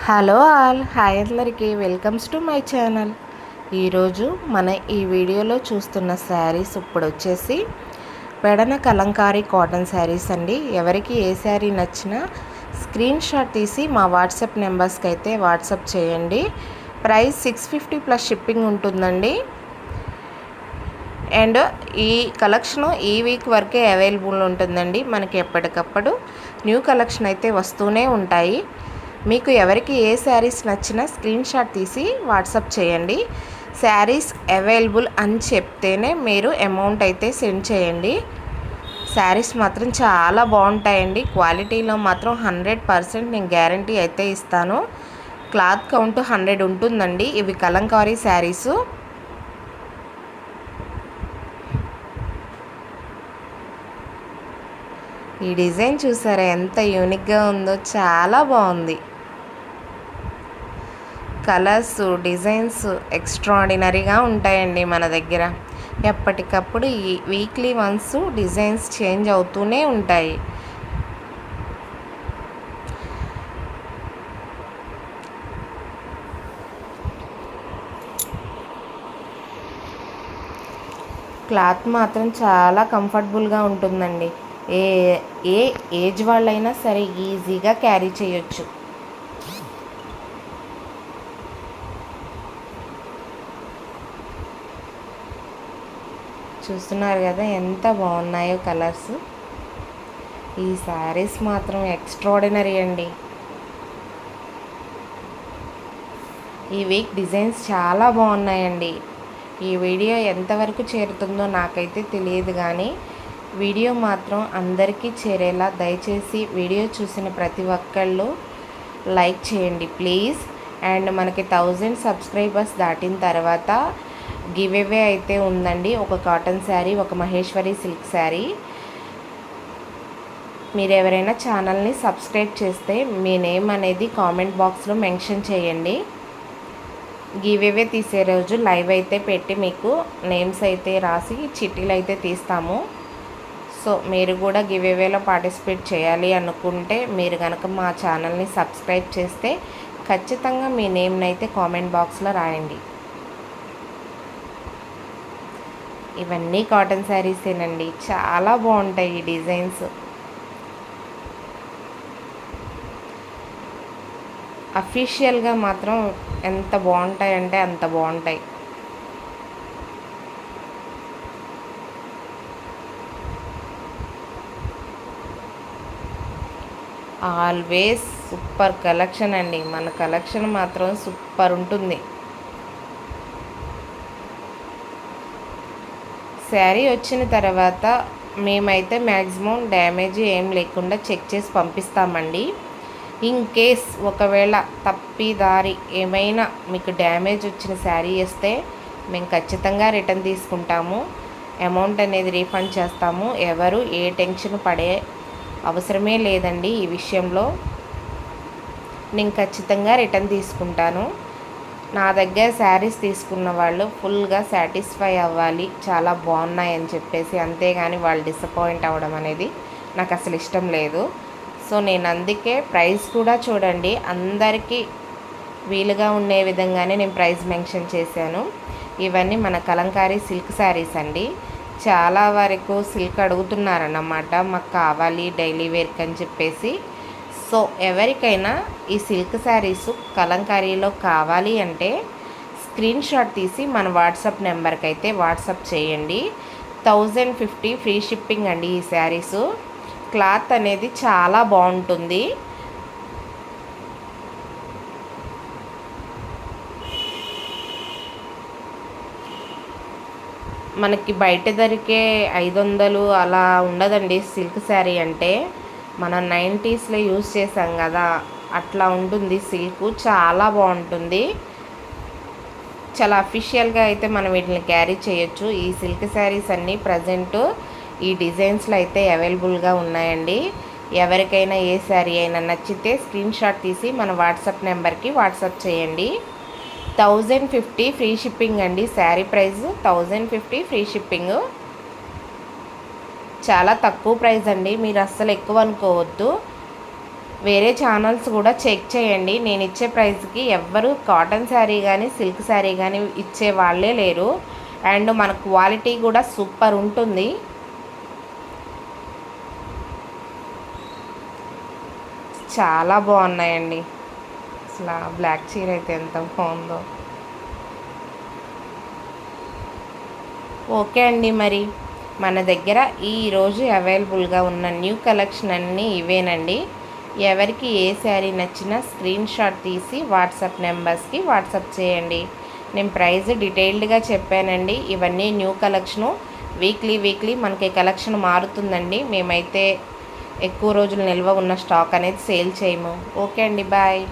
Hello all, hi అందరికీ, welcomes to my channel. ఈరోజు మన ఈ వీడియోలో చూస్తున్న శారీస్ ఇప్పుడు వచ్చేసి పెడన కలంకారీ కాటన్ శారీస్ అండి. ఎవరికి ఏ శారీ నచ్చినా స్క్రీన్ షాట్ తీసి మా వాట్సాప్ నెంబర్స్కి అయితే వాట్సాప్ చేయండి. ప్రైస్ 650 ప్లస్ షిప్పింగ్ ఉంటుందండి. అండ్ ఈ కలెక్షన్ ఈ వీక్ వరకే అవైలబుల్ ఉంటుందండి. మనకి ఎప్పటికప్పుడు న్యూ కలెక్షన్ అయితే వస్తూనే ఉంటాయి. మీకు ఎవరికి ఏ శారీస్ నచ్చినా స్క్రీన్ షాట్ తీసి వాట్సాప్ చేయండి. శారీస్ అవైలబుల్ అని చెప్తేనే మీరు అమౌంట్ అయితే సెండ్ చేయండి. శారీస్ మాత్రం చాలా బాగుంటాయండి. క్వాలిటీలో మాత్రం 100% నేను గ్యారంటీ అయితే ఇస్తాను. క్లాత్ కౌంట్ 100 ఉంటుందండి. ఇవి కలంకారీ శారీసు. ఈ డిజైన్ చూసారా ఎంత యూనిక్గా ఉందో, చాలా బాగుంది. కలర్స్, డిజైన్స్ ఎక్స్ట్రాడినరీగా ఉంటాయండి మన దగ్గర. ఎప్పటికప్పుడు ఈ వీక్లీ వన్స్ డిజైన్స్ చేంజ్ అవుతూనే ఉంటాయి. క్లాత్ మాత్రం చాలా కంఫర్టబుల్గా ఉంటుందండి. ఏ ఏ ఏజ్ వాళ్ళైనా సరే ఈజీగా క్యారీ చేయొచ్చు. చూస్తున్నారు కదా ఎంత బాగున్నాయో కలర్స్. ఈ శారీస్ మాత్రం ఎక్స్ట్రాడినరీ అండి. ఈ వీక్ డిజైన్స్ చాలా బాగున్నాయండి. ఈ వీడియో ఎంతవరకు చేరుతుందో నాకైతే తెలియదు, కానీ వీడియో మాత్రం అందరికీ చేరేలా దయచేసి వీడియో చూసిన ప్రతి ఒక్కళ్ళు లైక్ చేయండి ప్లీజ్. అండ్ మనకి 1000 సబ్స్క్రైబర్స్ దాటిన తర్వాత గివ్ అవే అయితే ఉందండి. ఒక కాటన్ శారీ, ఒక మహేశ్వరి సిల్క్ శారీ. మీరు ఎవరైనా ఛానల్ని సబ్స్క్రైబ్ చేస్తే మీ నేమ్ అనేది కామెంట్ బాక్స్లో మెన్షన్ చేయండి. గివ్ అవే తీసే రోజు లైవ్ అయితే పెట్టి మీకు నేమ్స్ అయితే రాసి చిట్టీలు అయితే తీస్తాము. సో మీరు కూడా గివ్ అవేలో పార్టిసిపేట్ చేయాలి అనుకుంటే మీరు కనుక మా ఛానల్ని సబ్స్క్రైబ్ చేస్తే ఖచ్చితంగా మీ నేమ్ని అయితే కామెంట్ బాక్స్లో రాయండి. ఇవన్నీ కాటన్ శారీసేనండి. చాలా బాగుంటాయి ఈ డిజైన్స్. అఫీషియల్గా మాత్రం ఎంత బాగుంటాయంటే అంత బాగుంటాయి. ఆల్వేస్ సూపర్ కలెక్షన్ అండి. మన కలెక్షన్ మాత్రం సూపర్ ఉంటుంది. శారీ వచ్చిన తర్వాత మేమైతే మ్యాక్సిమం డ్యామేజ్ ఏం లేకుండా చెక్ చేసి పంపిస్తామండి. ఇన్ కేస్ ఒకవేళ తప్పిదారి ఏమైనా మీకు డ్యామేజ్ వచ్చిన శారీ వస్తే మేము ఖచ్చితంగా రిటర్న్ తీసుకుంటాము. అమౌంట్ అనేది రీఫండ్ చేస్తాము. ఎవరు ఏ టెన్షన్ పడే అవసరమే లేదండి. ఈ విషయంలో నేను ఖచ్చితంగా రిటర్న్ తీసుకుంటాను. నా దగ్గర శారీస్ తీసుకున్న వాళ్ళు ఫుల్గా సాటిస్ఫై అవ్వాలి, చాలా బాగున్నాయని చెప్పేసి. అంతేగాని వాళ్ళు డిసప్పాయింట్ అవ్వడం అనేది నాకు అసలు ఇష్టం లేదు. సో నేను అందుకే ప్రైస్ కూడా చూడండి, అందరికీ వీలుగా ఉండే విధంగానే నేను ప్రైస్ మెన్షన్ చేశాను. ఇవన్నీ మన కలంకారీ సిల్క్ శారీస్ అండి. చాలా వరకు సిల్క్ అడుగుతున్నారన్నమాట, మాకు కావాలి డైలీ వేర్క్ అని చెప్పేసి. సో ఎవరికైనా ఈ సిల్క్ శారీస్ కలంకారీలో కావాలి అంటే స్క్రీన్ షాట్ తీసి మన వాట్సాప్ నెంబర్కి అయితే వాట్సాప్ చేయండి. 1050 ఫ్రీ షిప్పింగ్ అండి ఈ శారీసు. క్లాత్ అనేది చాలా బాగుంటుంది. మనకి బయట ధరికే 500 అలా ఉండదండి సిల్క్ శారీ అంటే. మనం 90స్లో యూజ్ చేసాం కదా, అట్లా ఉంటుంది సిల్క్. చాలా బాగుంటుంది. చాలా అఫీషియల్గా అయితే మనం వీటిని క్యారీ చేయొచ్చు. ఈ సిల్క్ శారీస్ అన్నీ ప్రజెంట్ ఈ డిజైన్స్లో అయితే అవైలబుల్గా ఉన్నాయండి. ఎవరికైనా ఏ శారీ అయినా నచ్చితే స్క్రీన్ షాట్ తీసి మన వాట్సాప్ నెంబర్కి వాట్సాప్ చేయండి. 1050 ఫ్రీ షిప్పింగ్ అండి. Sari price 1050 free shipping. చాలా తక్కువ ప్రైస్ అండి, మీరు అస్సలు ఎక్కువ అనుకోవద్దు. వేరే ఛానల్స్ కూడా చెక్ చేయండి. నేను ఇచ్చే ప్రైస్కి ఎవ్వరు కాటన్ శారీ కానీ సిల్క్ శారీ కానీ ఇచ్చే వాళ్ళే లేరు. అండ్ మన క్వాలిటీ కూడా సూపర్ ఉంటుంది. చాలా బాగున్నాయండి. అసలు బ్లాక్ చీర అయితే ఎంత బాగుందో. ఓకే అండి, మరి మన దగ్గర ఈరోజు అవైలబుల్గా ఉన్న న్యూ కలెక్షన్ అన్నీ ఇవేనండి. ఎవరికి ఏ శారీ నచ్చినా స్క్రీన్ షాట్ తీసి వాట్సాప్ నెంబర్స్కి వాట్సాప్ చేయండి. నేను ప్రైస్ డీటెయిల్డ్గా చెప్పానండి. ఇవన్నీ న్యూ కలెక్షను. వీక్లీ మనకి కలెక్షన్ మారుతుందండి. మేమైతే ఎక్కువ రోజులు నిల్వ ఉన్న స్టాక్ అనేది సేల్ చేయము. ఓకే అండి, బాయ్.